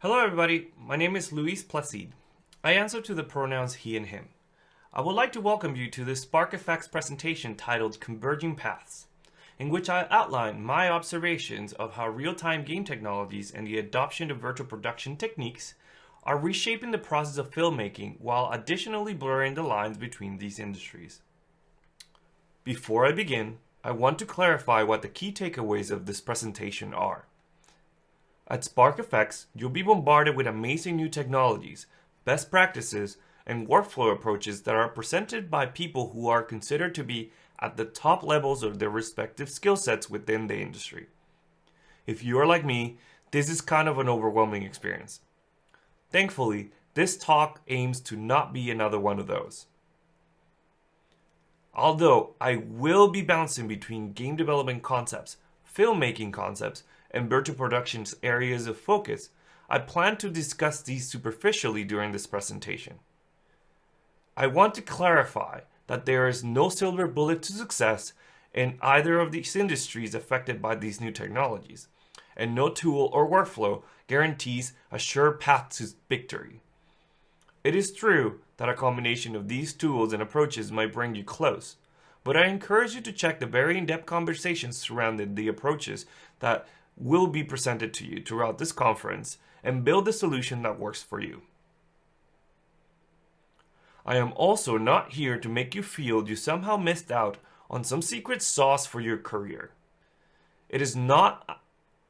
Hello everybody, my name is Luis Placid. I answer to the pronouns he and him. I would like to welcome you to this Spark Effects presentation titled Converging Paths, in which I outline my observations of how real-time game technologies and the adoption of virtual production techniques are reshaping the process of filmmaking while additionally blurring the lines between these industries. Before I begin, I want to clarify what the key takeaways of this presentation are. At Spark Effects, you'll be bombarded with amazing new technologies, best practices, and workflow approaches that are presented by people who are considered to be at the top levels of their respective skill sets within the industry. If you are like me, this is kind of an overwhelming experience. Thankfully, this talk aims to not be another one of those. Although I will be bouncing between game development concepts, filmmaking concepts, and virtual production's areas of focus, I plan to discuss these superficially during this presentation. I want to clarify that there is no silver bullet to success in either of these industries affected by these new technologies, and no tool or workflow guarantees a sure path to victory. It is true that a combination of these tools and approaches might bring you close, but I encourage you to check the very in-depth conversations surrounding the approaches that will be presented to you throughout this conference and build a solution that works for you. I am also not here to make you feel you somehow missed out on some secret sauce for your career. It is not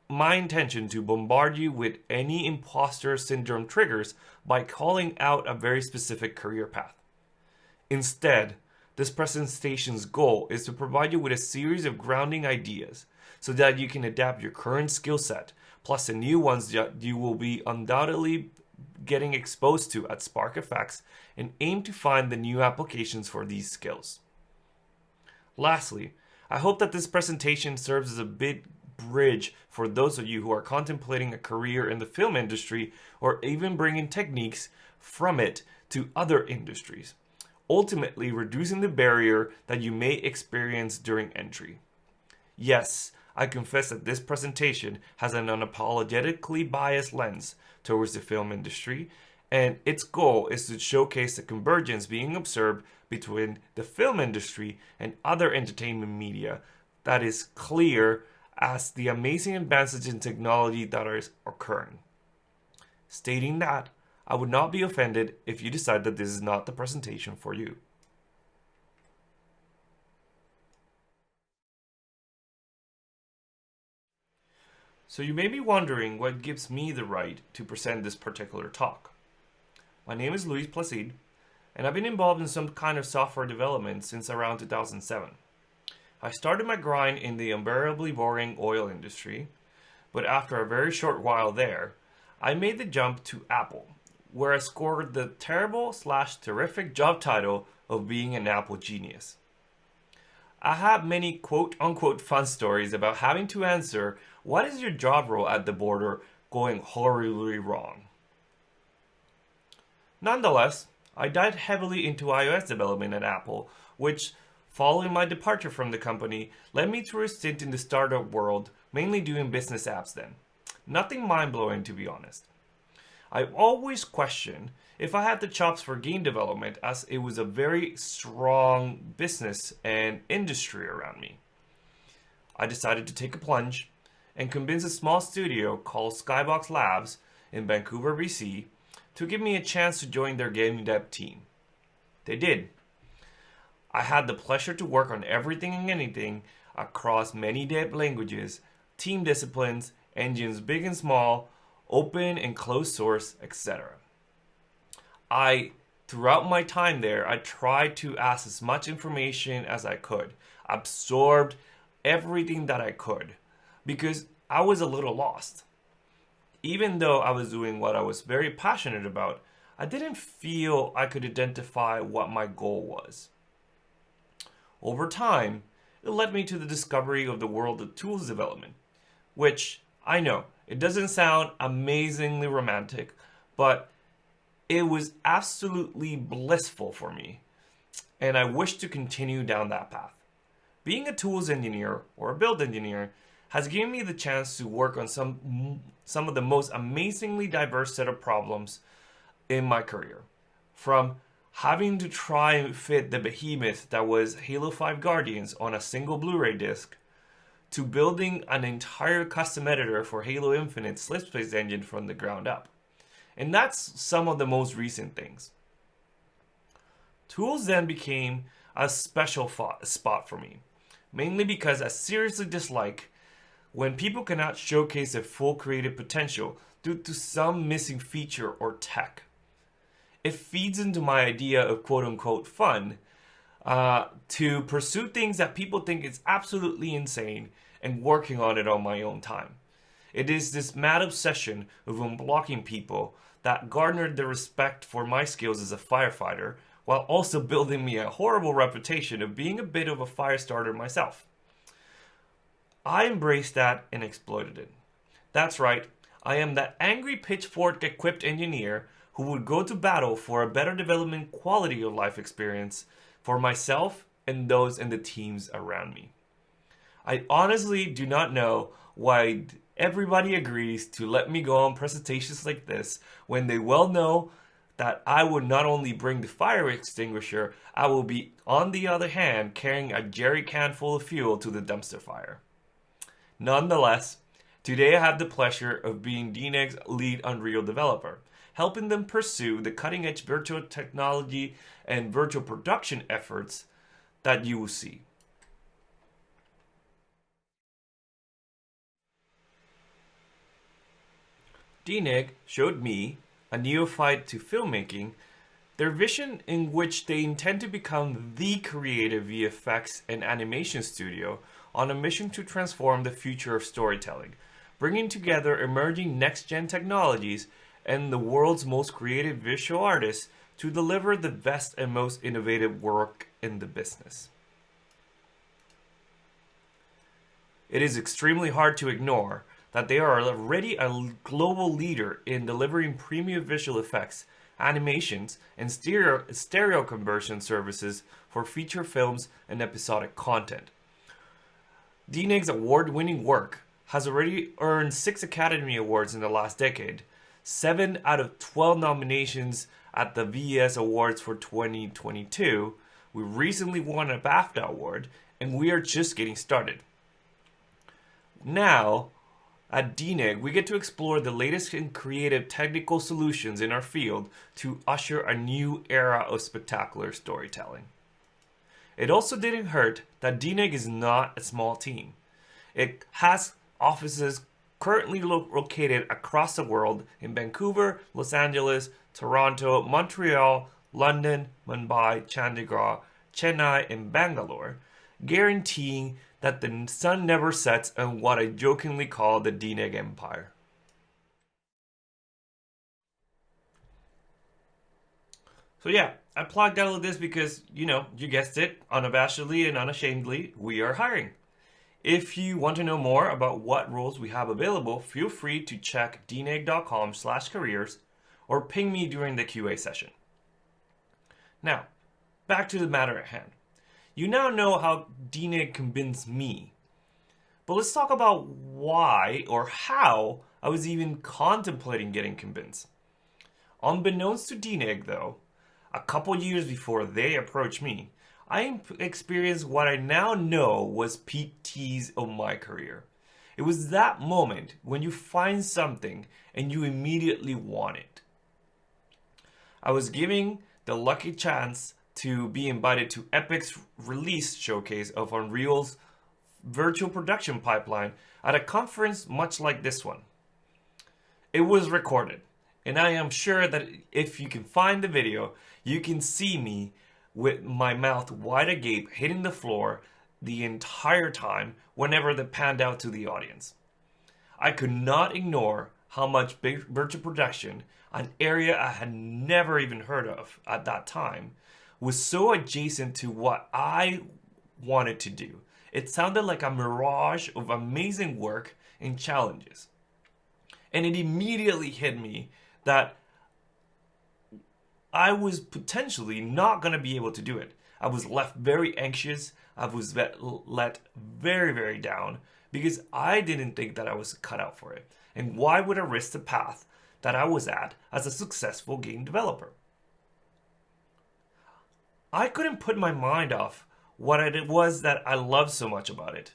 my intention to bombard you with any imposter syndrome triggers by calling out a very specific career path. Instead, this presentation's goal is to provide you with a series of grounding ideas so that you can adapt your current skill set, plus the new ones that you will be undoubtedly getting exposed to at Spark Effects, and aim to find the new applications for these skills. Lastly, I hope that this presentation serves as a big bridge for those of you who are contemplating a career in the film industry or even bringing techniques from it to other industries, ultimately reducing the barrier that you may experience during entry. Yes, I confess that this presentation has an unapologetically biased lens towards the film industry, and its goal is to showcase the convergence being observed between the film industry and other entertainment media that is clear as the amazing advances in technology that are occurring. Stating that, I would not be offended if you decide that this is not the presentation for you. So you may be wondering what gives me the right to present this particular talk. My name is Luis Placid, and I've been involved in some kind of software development since around 2007. I started my grind in the unbearably boring oil industry, but after a very short while there, I made the jump to Apple, where I scored the terrible/terrific job title of being an Apple genius. I have many quote-unquote fun stories about having to answer what is your job role at the border going horribly wrong. Nonetheless, I dived heavily into iOS development at Apple, which, following my departure from the company, led me through a stint in the startup world, mainly doing business apps then. Nothing mind-blowing, to be honest. I always questioned if I had the chops for game development, as it was a very strong business and industry around me. I decided to take a plunge and convince a small studio called Skybox Labs in Vancouver, BC, to give me a chance to join their game dev team. They did. I had the pleasure to work on everything and anything across many dev languages, team disciplines, engines big and small, open and closed source, etc. Throughout my time there, I tried to ask as much information as I could, absorbed everything that I could, because I was a little lost. Even though I was doing what I was very passionate about, I didn't feel I could identify what my goal was. Over time, it led me to the discovery of the world of tools development, which, I know, it doesn't sound amazingly romantic, but it was absolutely blissful for me, and I wish to continue down that path. Being a tools engineer or a build engineer has given me the chance to work on some of the most amazingly diverse set of problems in my career. From having to try and fit the behemoth that was Halo 5 Guardians on a single Blu-ray disc, to building an entire custom editor for Halo Infinite's slipspace engine from the ground up. And that's some of the most recent things. Tools then became a special spot for me, mainly because I seriously dislike when people cannot showcase their full creative potential due to some missing feature or tech. It feeds into my idea of quote-unquote fun to pursue things that people think is absolutely insane and working on it on my own time. It is this mad obsession of unblocking people that garnered the respect for my skills as a firefighter, while also building me a horrible reputation of being a bit of a fire starter myself. I embraced that and exploited it. That's right, I am that angry pitchfork-equipped engineer who would go to battle for a better development quality of life experience for myself and those in the teams around me. I honestly do not know why everybody agrees to let me go on presentations like this when they well know that I would not only bring the fire extinguisher, I will be, on the other hand, carrying a jerry can full of fuel to the dumpster fire. Nonetheless, today I have the pleasure of being DNEG's lead Unreal developer, helping them pursue the cutting-edge virtual technology and virtual production efforts that you will see. DNEG showed me, a neophyte to filmmaking, their vision in which they intend to become the creative VFX and animation studio on a mission to transform the future of storytelling, bringing together emerging next-gen technologies and the world's most creative visual artists to deliver the best and most innovative work in the business. It is extremely hard to ignore that they are already a global leader in delivering premium visual effects, animations, and stereo conversion services for feature films and episodic content. DNEG's award-winning work has already earned 6 Academy Awards in the last decade, 7 out of 12 nominations at the VES Awards for 2022. We recently won a BAFTA award, and we are just getting started. Now, at DNEG, we get to explore the latest in creative technical solutions in our field to usher a new era of spectacular storytelling. It also didn't hurt that DNEG is not a small team. It has offices currently located across the world in Vancouver, Los Angeles, Toronto, Montreal, London, Mumbai, Chandigarh, Chennai, and Bangalore, guaranteeing that the sun never sets on what I jokingly call the DNEG empire. So yeah, I plugged all of this because, you guessed it, unabashedly and unashamedly, we are hiring. If you want to know more about what roles we have available, feel free to check dneg.com/careers or ping me during the QA session. Now, back to the matter at hand. You now know how DNEG convinced me. But let's talk about why or how I was even contemplating getting convinced. Unbeknownst to DNEG though, a couple years before they approached me, I experienced what I now know was peak tease of my career. It was that moment when you find something and you immediately want it. I was given the lucky chance to be invited to Epic's release showcase of Unreal's virtual production pipeline at a conference much like this one. It was recorded, and I am sure that if you can find the video, you can see me with my mouth wide agape hitting the floor the entire time whenever they panned out to the audience. I could not ignore how much virtual production, an area I had never even heard of at that time, was so adjacent to what I wanted to do. It sounded like a mirage of amazing work and challenges. And it immediately hit me that I was potentially not going to be able to do it. I was left very anxious. I was let very, very down because I didn't think that I was cut out for it. And why would I risk the path that I was at as a successful game developer? I couldn't put my mind off what it was that I loved so much about it.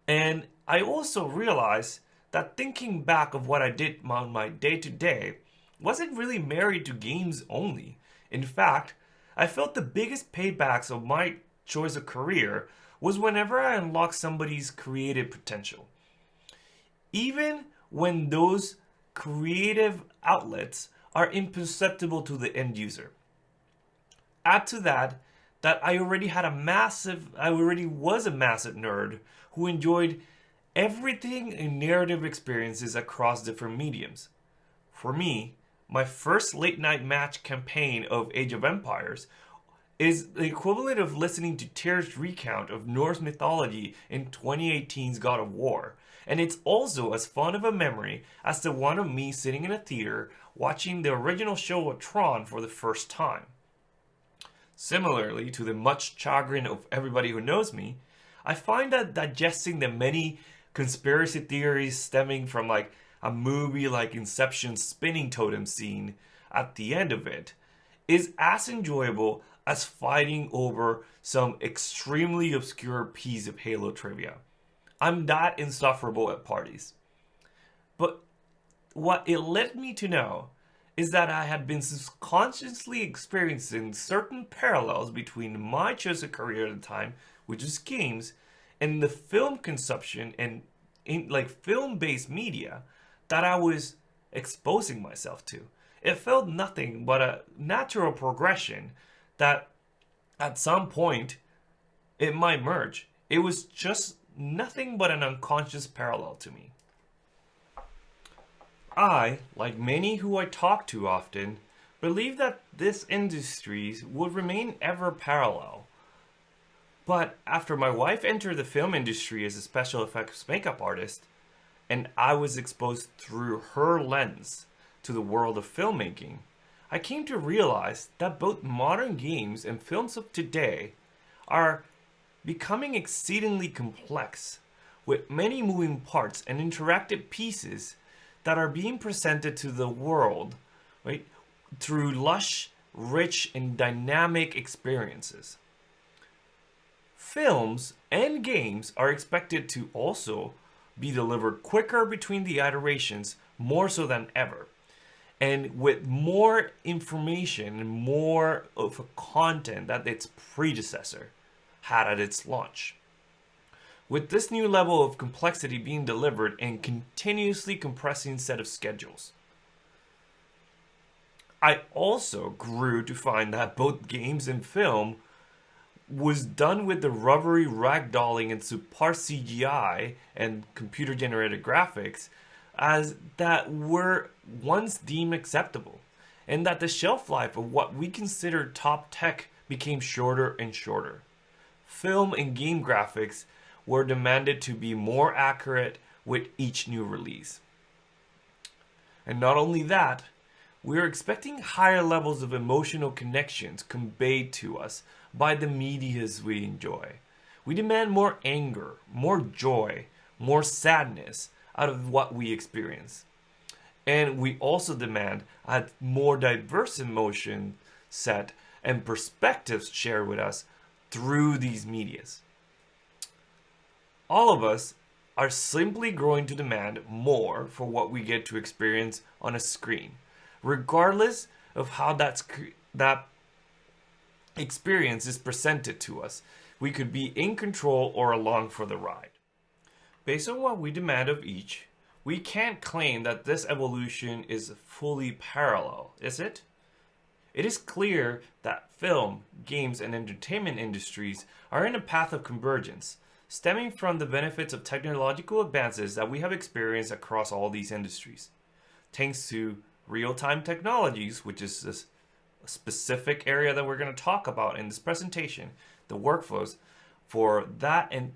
And I also realized that thinking back of what I did on my day to day wasn't really married to games only. In fact, I felt the biggest paybacks of my choice of career was whenever I unlocked somebody's creative potential. Even when those creative outlets are imperceptible to the end user. Add to that I already was a massive nerd who enjoyed everything in narrative experiences across different mediums. For me, my first late night match campaign of Age of Empires is the equivalent of listening to Tyr's recount of Norse mythology in 2018's God of War. And it's also as fun of a memory as the one of me sitting in a theater watching the original show of Tron for the first time. Similarly to the much chagrin of everybody who knows me, I find that digesting the many conspiracy theories stemming from like a movie like Inception's spinning totem scene at the end of it is as enjoyable as fighting over some extremely obscure piece of Halo trivia. I'm that insufferable at parties. But what it led me to know is that I had been subconsciously experiencing certain parallels between my chosen career at the time, which is games, and the film consumption and in like film-based media that I was exposing myself to. It felt nothing but a natural progression that at some point it might merge. It was just nothing but an unconscious parallel to me. I, like many who I talk to often, believe that this industry would remain ever parallel. But after my wife entered the film industry as a special effects makeup artist, and I was exposed through her lens to the world of filmmaking, I came to realize that both modern games and films of today are becoming exceedingly complex, with many moving parts and interactive pieces that are being presented to the world, right, through lush, rich, and dynamic experiences. Films and games are expected to also be delivered quicker between the iterations, more so than ever, and with more information and more of a content that its predecessor had at its launch. With this new level of complexity being delivered and continuously compressing set of schedules, I also grew to find that both games and film was done with the rubbery ragdolling and subpar CGI and computer-generated graphics as that were once deemed acceptable, and that the shelf life of what we considered top tech became shorter and shorter. Film and game graphics were demanded to be more accurate with each new release. And not only that, we are expecting higher levels of emotional connections conveyed to us by the medias we enjoy. We demand more anger, more joy, more sadness out of what we experience. And we also demand a more diverse emotion set and perspectives shared with us through these medias. All of us are simply growing to demand more for what we get to experience on a screen, regardless of how that experience is presented to us. We could be in control or along for the ride. Based on what we demand of each, we can't claim that this evolution is fully parallel, is it? It is clear that film, games, and entertainment industries are in a path of convergence, stemming from the benefits of technological advances that we have experienced across all these industries. Thanks to real-time technologies, which is this specific area that we're going to talk about in this presentation, the workflows for that and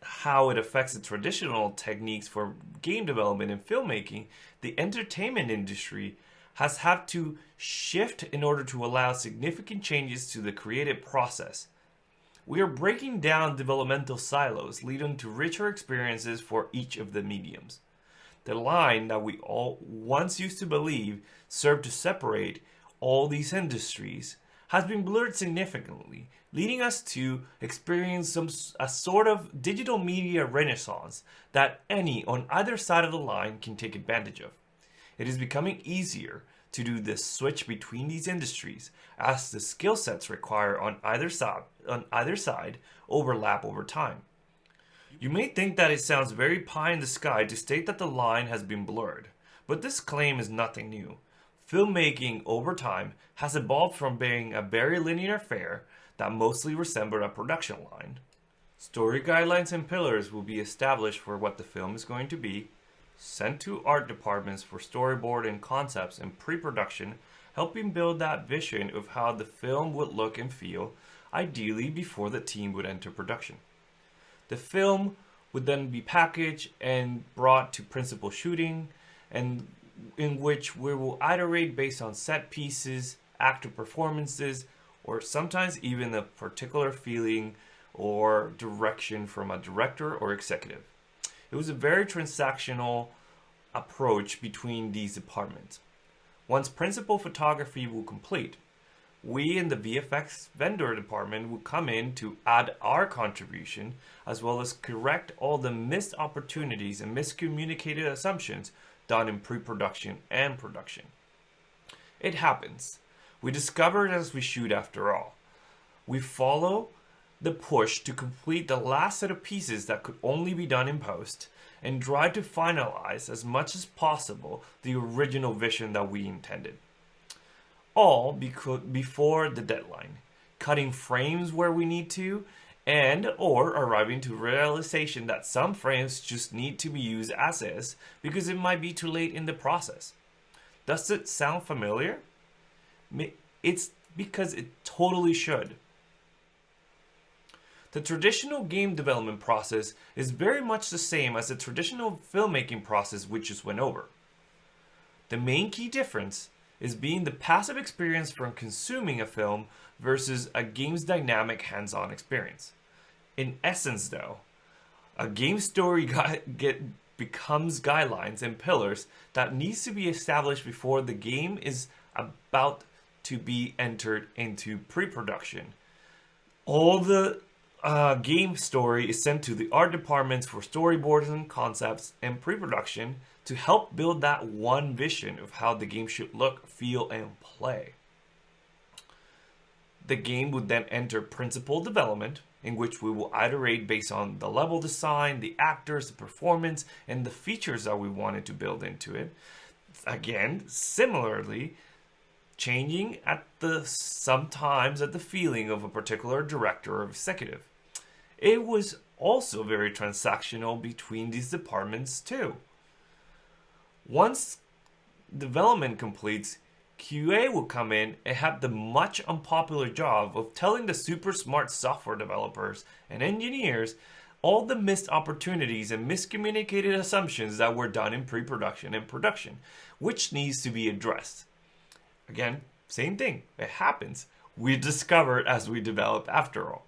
how it affects the traditional techniques for game development and filmmaking, the entertainment industry has had to shift in order to allow significant changes to the creative process. We are breaking down developmental silos, leading to richer experiences for each of the mediums. The line that we all once used to believe served to separate all these industries has been blurred significantly, leading us to experience a sort of digital media renaissance that any on either side of the line can take advantage of. It is becoming easier to do this switch between these industries as the skill sets required on either side overlap over time. You may think that it sounds very pie in the sky to state that the line has been blurred, but this claim is nothing new. Filmmaking over time has evolved from being a very linear affair that mostly resembled a production line. Story guidelines and pillars will be established for what the film is going to be, sent to art departments for storyboard and concepts and pre-production, helping build that vision of how the film would look and feel, ideally before the team would enter production. The film would then be packaged and brought to principal shooting, and in which we will iterate based on set pieces, actor performances, or sometimes even a particular feeling or direction from a director or executive. It was a very transactional approach between these departments. Once principal photography will complete, we in the VFX vendor department will come in to add our contribution as well as correct all the missed opportunities and miscommunicated assumptions done in pre-production and production. It happens. We discover it as we shoot after all. We follow the push to complete the last set of pieces that could only be done in post and try to finalize as much as possible the original vision that we intended. All before the deadline, cutting frames where we need to, and or arriving to realization that some frames just need to be used as is because it might be too late in the process. Does it sound familiar? It's because it totally should. The traditional game development process is very much the same as the traditional filmmaking process we just went over. The main key difference is being the passive experience from consuming a film versus a game's dynamic hands-on experience. In essence though, a game story becomes guidelines and pillars that needs to be established before the game is about to be entered into pre-production. All the game story is sent to the art departments for storyboards and concepts and pre-production to help build that one vision of how the game should look, feel, and play. The game would then enter principal development, in which we will iterate based on the level design, the actors, the performance, and the features that we wanted to build into it. Again, similarly, changing sometimes at the feeling of a particular director or executive. It was also very transactional between these departments too. Once development completes, QA will come in and have the much unpopular job of telling the super smart software developers and engineers all the missed opportunities and miscommunicated assumptions that were done in pre-production and production, which needs to be addressed. Again, same thing. It happens. We discover it as we develop after all.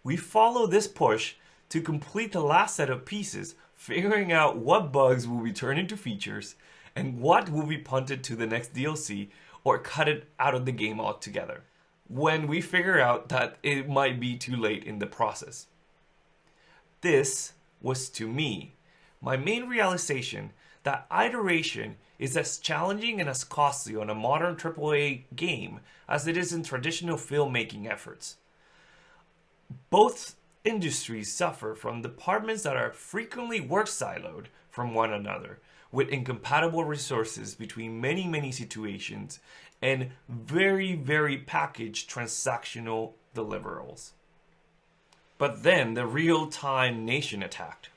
We follow this push to complete the last set of pieces, figuring out what bugs will be turned into features and what will be punted to the next DLC or cut it out of the game altogether when we figure out that it might be too late in the process. This was, to me, my main realization that iteration is as challenging and as costly on a modern AAA game as it is in traditional filmmaking efforts. Both industries suffer from departments that are frequently work siloed from one another, with incompatible resources between many situations and very packaged transactional deliverables. But then the real-time nation attacked.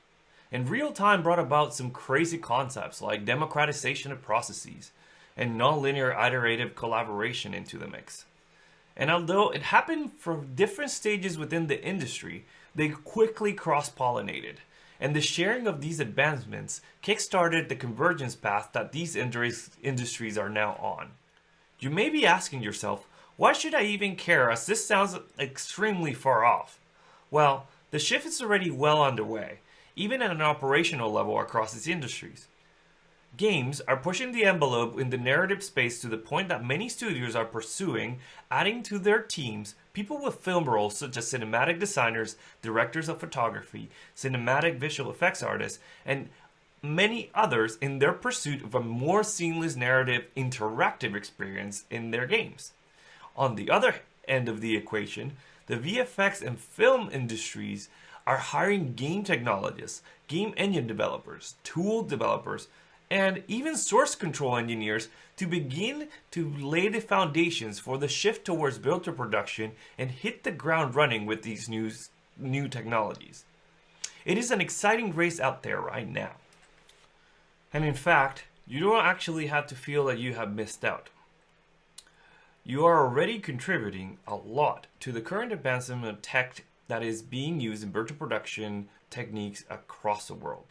And real-time brought about some crazy concepts like democratization of processes and non-linear iterative collaboration into the mix. And although it happened from different stages within the industry, they quickly cross-pollinated. And the sharing of these advancements kickstarted the convergence path that these industries are now on. You may be asking yourself, Why should I even care, as this sounds extremely far off? Well, the shift is already well underway, even at an operational level across these industries. Games are pushing the envelope in the narrative space to the point that many studios are pursuing adding to their teams people with film roles such as cinematic designers, directors of photography, cinematic visual effects artists, and many others in their pursuit of a more seamless narrative interactive experience in their games. On the other end of the equation, the VFX and film industries are hiring game technologists, game engine developers, tool developers, and even source control engineers to begin to lay the foundations for the shift towards build to production and hit the ground running with these new technologies. It is an exciting race out there right now. And in fact, you don't actually have to feel that you have missed out. You are already contributing a lot to the current advancement of tech that is being used in virtual production techniques across the world.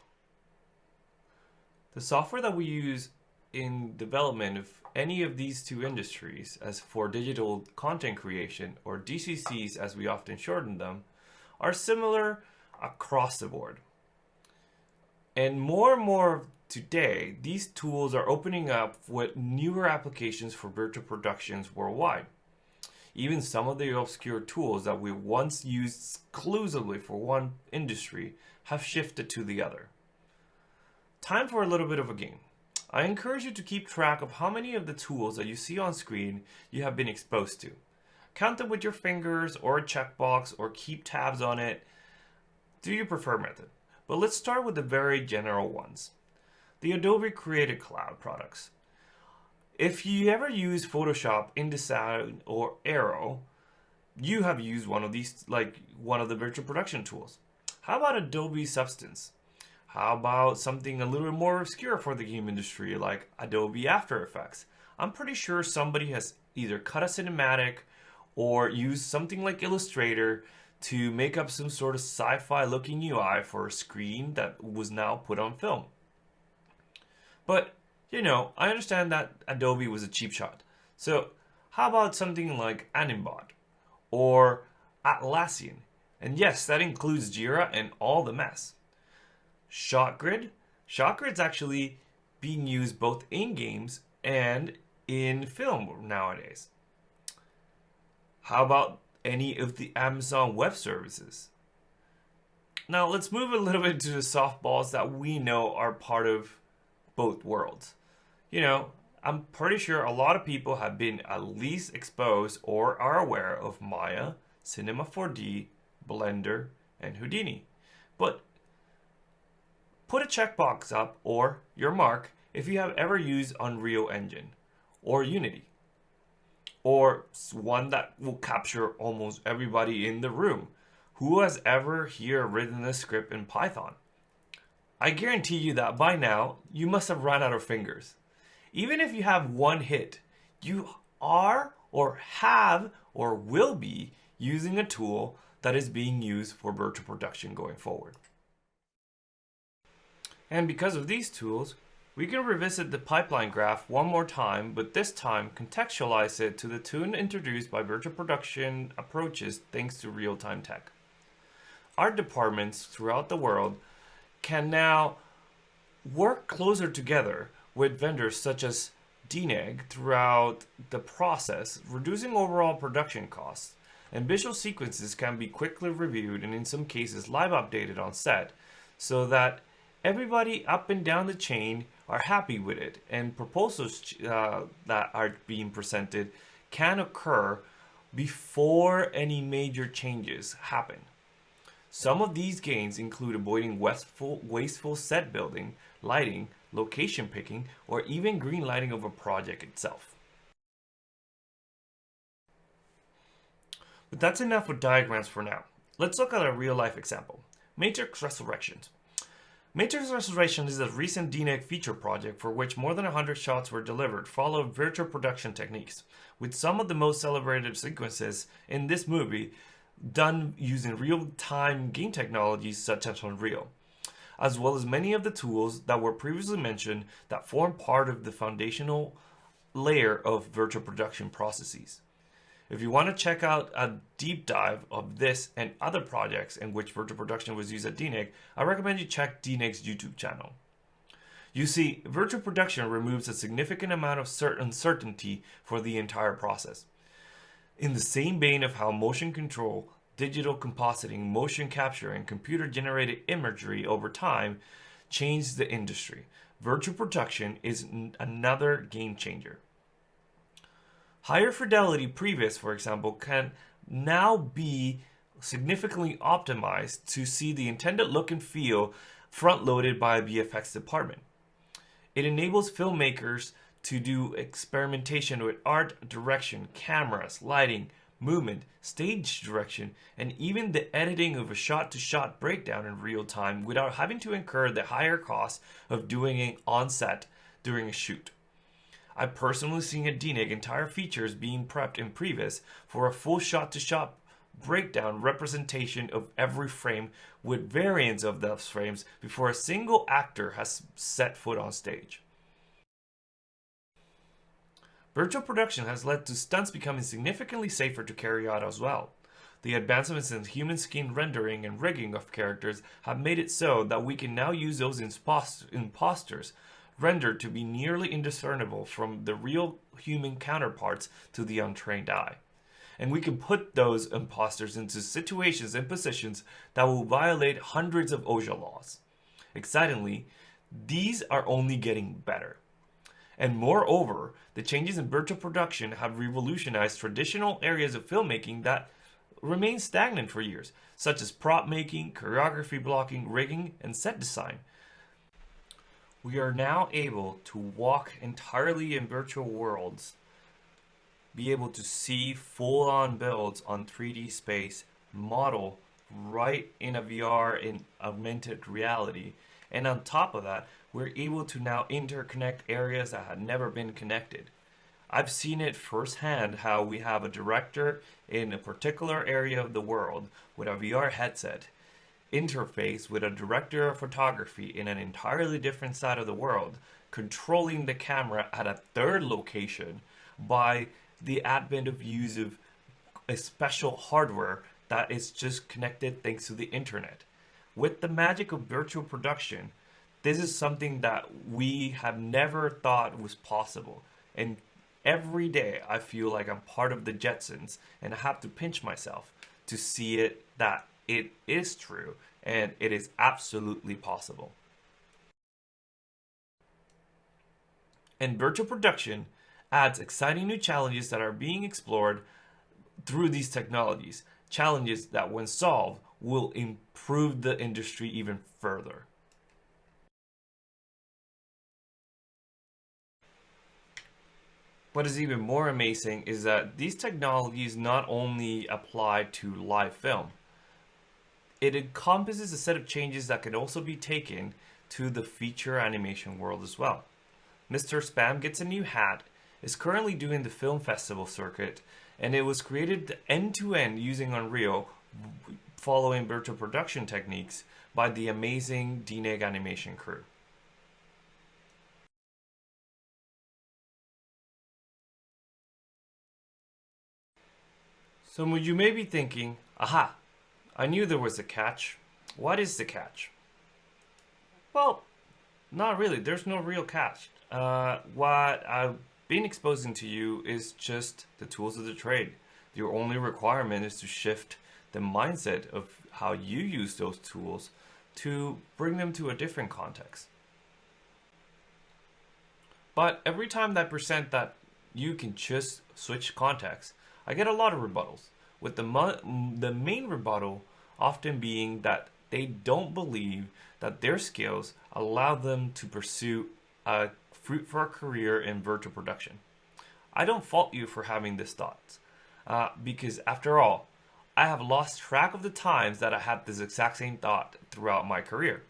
The software that we use in development of any of these two industries, as for digital content creation, or DCCs as we often shorten them, are similar across the board. And more today, these tools are opening up with newer applications for virtual productions worldwide. Even some of the obscure tools that we once used exclusively for one industry have shifted to the other. Time for a little bit of a game. I encourage you to keep track of how many of the tools that you see on screen you have been exposed to. Count them with your fingers or a checkbox, or keep tabs on it. Do your preferred method. But let's start with the very general ones. The Adobe Creative Cloud products. If you ever use Photoshop, InDesign, or Aero, you have used one of these, like one of the virtual production tools. How about Adobe Substance? How about something a little more obscure for the game industry, like Adobe After Effects? I'm pretty sure somebody has either cut a cinematic or used something like Illustrator to make up some sort of sci-fi looking UI for a screen that was now put on film. But, I understand that Adobe was a cheap shot. So how about something like Animbot or Atlassian? And yes, that includes Jira and all the mess. ShotGrid. ShotGrid's actually being used both in games and in film nowadays. How about any of the Amazon Web Services? Now let's move a little bit to the softballs that we know are part of both worlds. I'm pretty sure a lot of people have been at least exposed or are aware of Maya, Cinema 4D, Blender, and Houdini. But put a checkbox up or your mark if you have ever used Unreal Engine or Unity, or one that will capture almost everybody in the room. Who has ever here written a script in Python? I guarantee you that by now you must have run out of fingers. Even if you have one hit, you are or have or will be using a tool that is being used for virtual production going forward. And because of these tools, we can revisit the pipeline graph one more time, but this time contextualize it to the tune introduced by virtual production approaches thanks to real-time tech. Art departments throughout the world can now work closer together with vendors such as DNEG throughout the process, reducing overall production costs, and visual sequences can be quickly reviewed and in some cases live updated on set, so that everybody up and down the chain are happy with it, and proposals that are being presented can occur before any major changes happen. Some of these gains include avoiding wasteful set building, lighting, location picking, or even green lighting of a project itself. But that's enough with diagrams for now. Let's look at a real-life example. Matrix Resurrections. Matrix Resurrection is a recent DNEG feature project for which more than 100 shots were delivered, following virtual production techniques, with some of the most celebrated sequences in this movie done using real-time game technologies such as Unreal, as well as many of the tools that were previously mentioned that form part of the foundational layer of virtual production processes. If you want to check out a deep dive of this and other projects in which virtual production was used at DNEG, I recommend you check DNEG's YouTube channel. You see, virtual production removes a significant amount of uncertainty for the entire process. In the same vein of how motion control, digital compositing, motion capture, and computer-generated imagery over time changed the industry, virtual production is another game changer. Higher fidelity previs, for example, can now be significantly optimized to see the intended look and feel front-loaded by a VFX department. It enables filmmakers to do experimentation with art direction, cameras, lighting, movement, stage direction, and even the editing of a shot-to-shot breakdown in real time without having to incur the higher cost of doing it on set during a shoot. I've personally seen at DNEG entire features being prepped in previs for a full shot-to-shot breakdown representation of every frame with variants of those frames before a single actor has set foot on stage. Virtual production has led to stunts becoming significantly safer to carry out as well. The advancements in human skin rendering and rigging of characters have made it so that we can now use those imposters rendered to be nearly indiscernible from the real human counterparts to the untrained eye. And we can put those imposters into situations and positions that will violate hundreds of OSHA laws. Excitingly, these are only getting better. And moreover, the changes in virtual production have revolutionized traditional areas of filmmaking that remained stagnant for years, such as prop making, choreography blocking, rigging, and set design. We are now able to walk entirely in virtual worlds, be able to see full-on builds on 3D space, model right in a VR in augmented reality, and on top of that, we're able to now interconnect areas that had never been connected. I've seen it firsthand how we have a director in a particular area of the world with a VR headset interface with a director of photography in an entirely different side of the world, controlling the camera at a third location by the advent of use of a special hardware that is just connected thanks to the internet. With the magic of virtual production, this is something that we have never thought was possible. And every day I feel like I'm part of the Jetsons and I have to pinch myself to see it that it is true and it is absolutely possible. And virtual production adds exciting new challenges that are being explored through these technologies. Challenges that, when solved, will improve the industry even further. What is even more amazing is that these technologies not only apply to live film, it encompasses a set of changes that can also be taken to the feature animation world as well. Mr. Spam Gets a New Hat is currently doing the film festival circuit, and it was created end-to-end using Unreal, following virtual production techniques by the amazing DNEG animation crew. So you may be thinking, aha, I knew there was a catch. What is the catch? Well, not really. There's no real catch. What I've been exposing to you is just the tools of the trade. Your only requirement is to shift the mindset of how you use those tools to bring them to a different context. But every time that I present that you can just switch context, I get a lot of rebuttals, with the main rebuttal often being that they don't believe that their skills allow them to pursue a fruit for a career in virtual production. I don't fault you for having this thought, because after all, I have lost track of the times that I had this exact same thought throughout my career.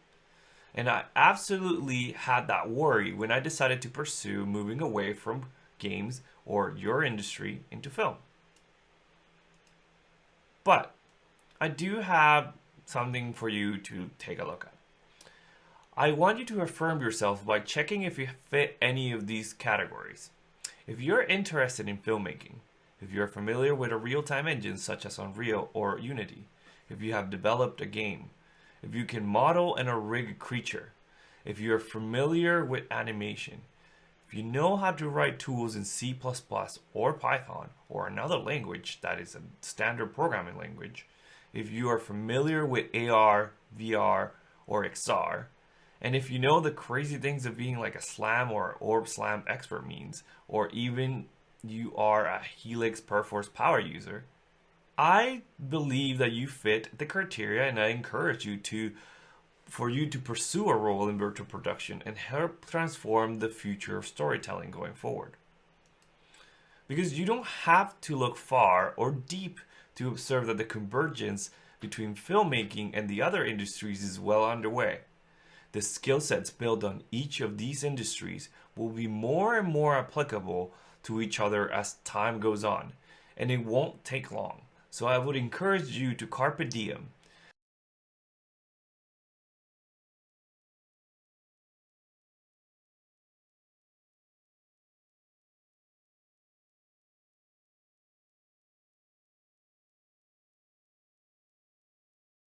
And I absolutely had that worry when I decided to pursue moving away from games or your industry into film. But I do have something for you to take a look at. I want you to affirm yourself by checking if you fit any of these categories. If you're interested in filmmaking, if you're familiar with a real-time engine such as Unreal or Unity, if you have developed a game, if you can model and rig a creature, if you're familiar with animation, if you know how to write tools in C++ or Python or another language that is a standard programming language, if you are familiar with AR, VR, or XR, and if you know the crazy things of being like a SLAM or orb SLAM expert means, or even you are a Helix Perforce power user, I believe that you fit the criteria, and I encourage you for you to pursue a role in virtual production and help transform the future of storytelling going forward. Because you don't have to look far or deep to observe that the convergence between filmmaking and the other industries is well underway. The skill sets built on each of these industries will be more and more applicable to each other as time goes on, and it won't take long. So I would encourage you to carpe diem